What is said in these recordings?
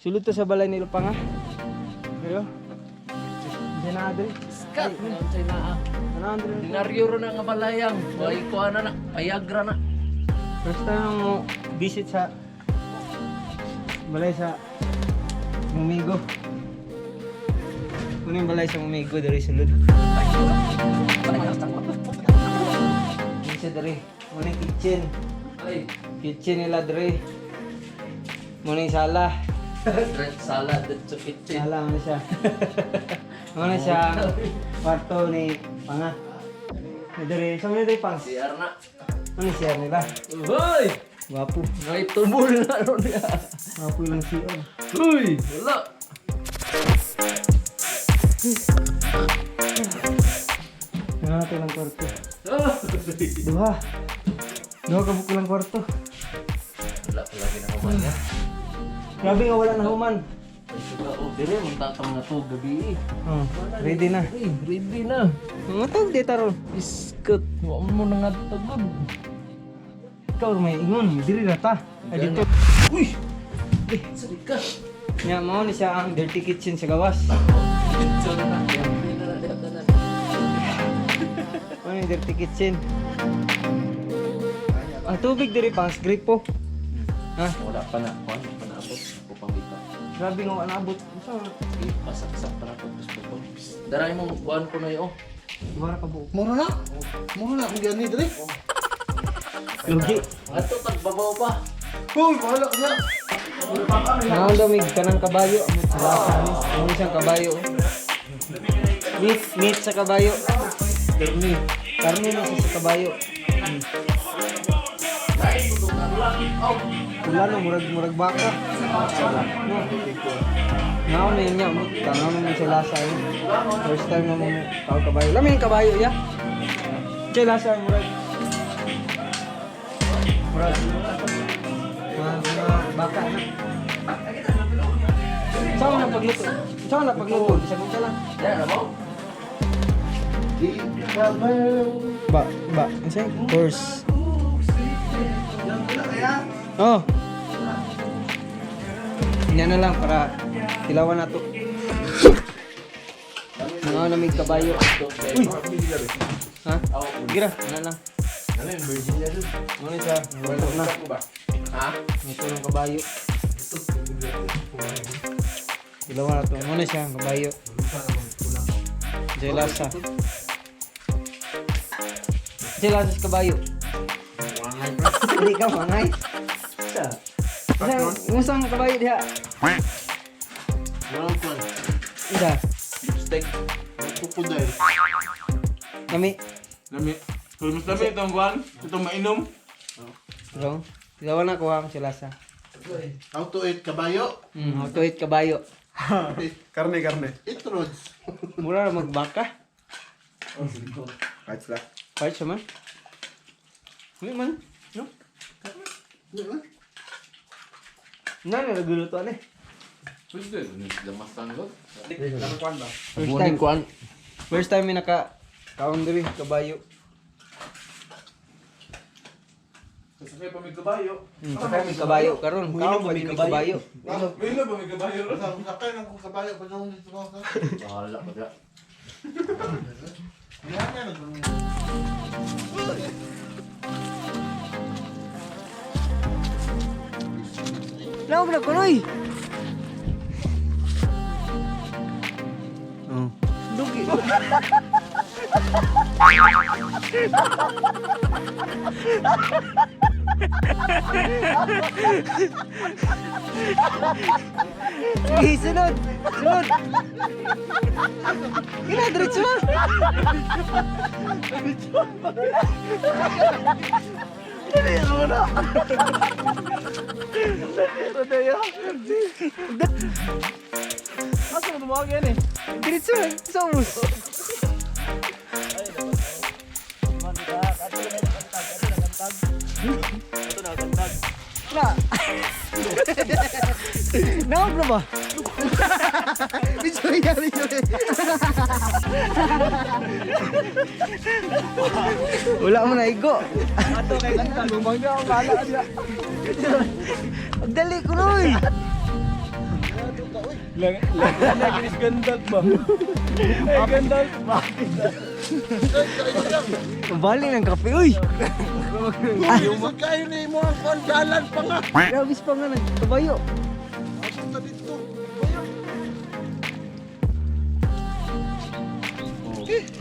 Sulod to sa balay ni Lupang ha. Ayo. Diyan na adre. Skat! Unsay naa. Ano adre? Dinaryo ro na nga balayang. Way ko na. Payagra na. First time mo visit sa balay sa Mumigo. Kuno yung balay sa Mumigo dari sulod. Isa dari. Muna yung kitchen. Ay. Kitchen nila dari. Muna yung sala. Red salad at sa kitchen. Sala mo siya. Muna siya kwarto ni Panga. Dari, sa mga dari Pang. CR na. Ano siya nila? Hoy! Wapo. Ngay tumul na ron niya. Wapo lang siya. Hoy! Wala. Tingnan natin ang kwarto. Ah! Duha. Duha ka buko lang kwarto. Wala pa lagi na kuman niya. Grabe nga wala na human. Oh, dire mong tatang na to gabi. Oh, ready na. Ay, ready na. Matog di taron. Iskat. Wa mo na nga tagod. Ikaw may ingon, diri na ta. Ay dito. Uy! Sorry ka. Nya mao ni siya ang dirty kitchen sa gawas. Dito na na. Dito na. Ano yung dirty kitchen? Ang tubig diri pang gripo. Ha? Wala pa na. Kuan pa na abot. Ako pang dito. Grabe nga wala abot. Pasak-sak pa na pag gusto ko. Daray mo kuan ko na yo. Wala ka buo. Mura na. Mura na. Kung gani dali. Lugi. Ato tagbabaw pa. Hoy, bahala ka na. Ang damig ka ng kabayo. Amot sa lasa ni. Ang isang kabayo. Meat sa kabayo. Karni. Karni na siya sa kabayo. Wala na, murag baka. No. Ngaw na yun niya. Tanaw na mo sa lasa yun. First time na mo tao kabayo. Lami yung kabayo ya. Sa lasa murag. Murag. Mga baka na. Saan na pagluto? Saan na pagluto? Isa ko lang. Yan na mo. Ba, isa course. Oh. Yan na lang para tilawan na to. Mga namig kabayo. Uy! Ha? Gira, ano lang. Ano siya? Wala na. Ha? Ito ng kabayo. Tilawan na to. Ano siya? Kabayo. Jelasa. Jelasa sa kabayo. Hindi ka mangay. Musang kabayo diha. Wala ko. Isa. Steak. Kukuday. Kami. Lami. Pero mas lami itong kuhan. Itong mainom. Wrong. Tilawan na ko ang jelasa. How to eat kabayo. How to eat kabayo. Karne. Eat roads. Mura na magbaka. Kahit sila. Kahit siya man. Hindi man. No? Nani nagluluto ani? Pwede. Lamas tanggol. First Morning time. kuan. First time may naka-boundary kabayo. Kasakay pa may kabayo. Sakay may kabayo karon. Kaon pa din may kabayo. May na ba may kabayo? Sakay lang kung kabayo. Panahon dito ko. Bahala pa dyan. Yan yan. Laog na kunoy. Oh. Dugi. Sige, sunod. Sunod. Gina, diretso mo. Asa mo tumawag yan eh? Diretso mo. Somos. Na. Naog na ba? Bisoy yan, bisoy. Wala mo na igo. Ato kay kanta, bumangga ang kala siya. Ang dali ko noy. Nagris Gandalf ba? Gandalf. Bakit? Bali ng kape, uy! Yung magkain ni mo ang kondalan pa nga. Grabis pa nga nagkabayo. Punta dito.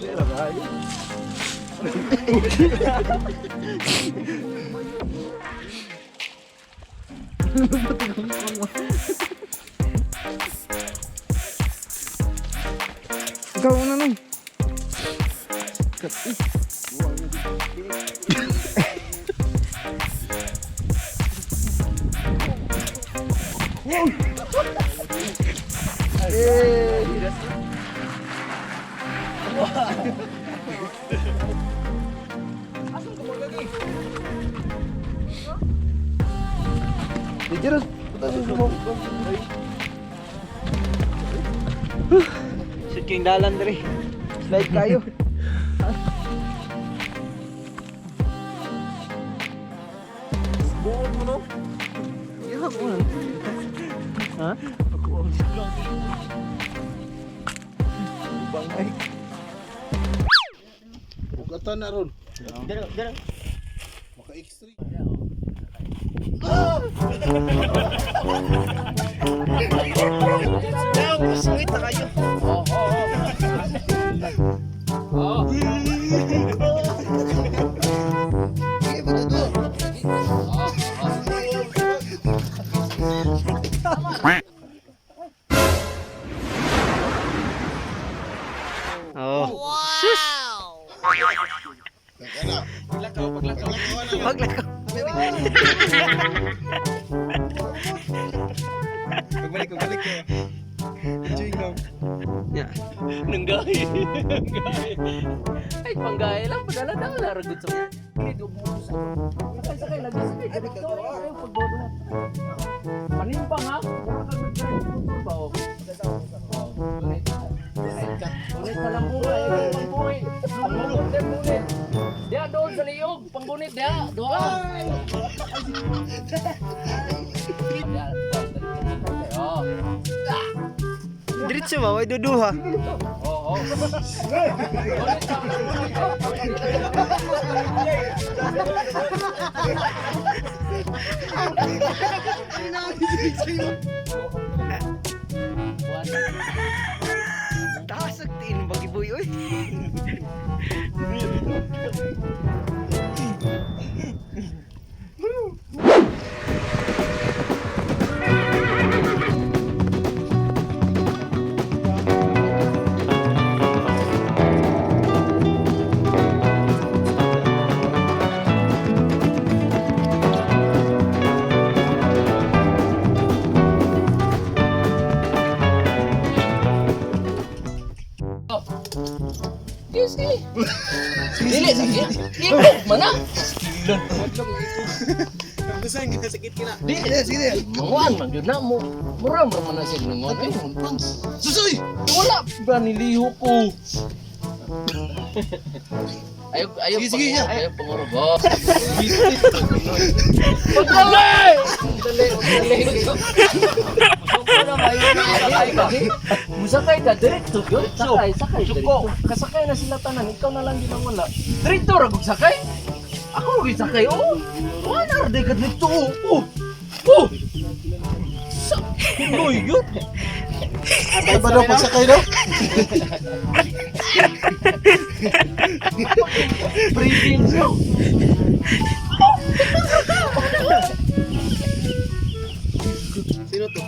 Pero kayo. Ikaw una nung. Dijeros, Sit kayong dalan dere. Slide kayo. Buod mo no? Yeah, ako na. Ha? Ako ang silang. Bangay. Bugatan na ron. Dara. Maka X3. Sungit na kayo. Sige, patuto. Oh. Sus! Paglakaw. Paglakaw. Pagbalik. Chewing gum. Yeah. Nanggahi. Ay, panggahi lang. Padala-dala. Ragot sa mga. Hindi, dubutos ako. Sakay lagi. Sakay. Victoria. Ayaw pagbodo. Panimpang ha? Mura ka nag-drive motor ba o? Ngunit ka lang mura. Panggunit. Panggunit. Diya doon sa liyog. Panggunit diya. Doon. Oh. Diretso ba? Way duduha. Oo. Taas ang tiin bagi boy oy. Sige. Dili sakit. Ikog mana? Gusto nga sakit kina. Dili. Manguan man yun na mo. Mura man na siya manguan. Ay, muntang. Susoy! Wala ba niliho ko? Ayaw Sige, ya. Ayaw pangurubo. Pagdalay! Dali. Musakay ka, diretso yun. Sakay. Diretso. Kasakay na sila tanan, ikaw na lang din ang wala. Diretso, ragog sakay? Ako ragog sakay, oo. Wala, raday ka diretso, oo. Kuloy yun. Ay ba daw pagsakay daw? Breathing slow. Sino to?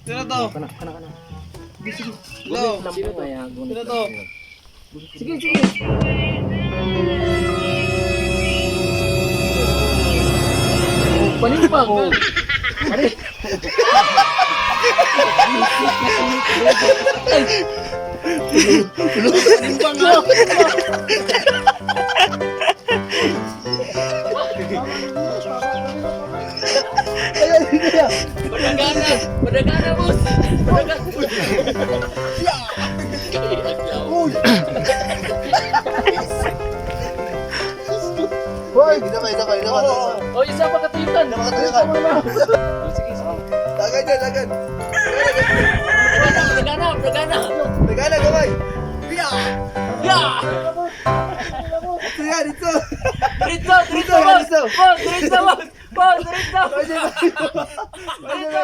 Kana. Hello. Sino to? Sino to? Sige. Panimpang. Pare. Panimpang nga. Padagana, boss. Hoy, dabay. Oh, isa pa katuyukan. Dagan. Sige. Dagan. Kana gamay. Ya! Ito yan, ito. Dito, dito, boss! Dito. Boss, dito, boss! Boss, dito! Pwede ba? Dito!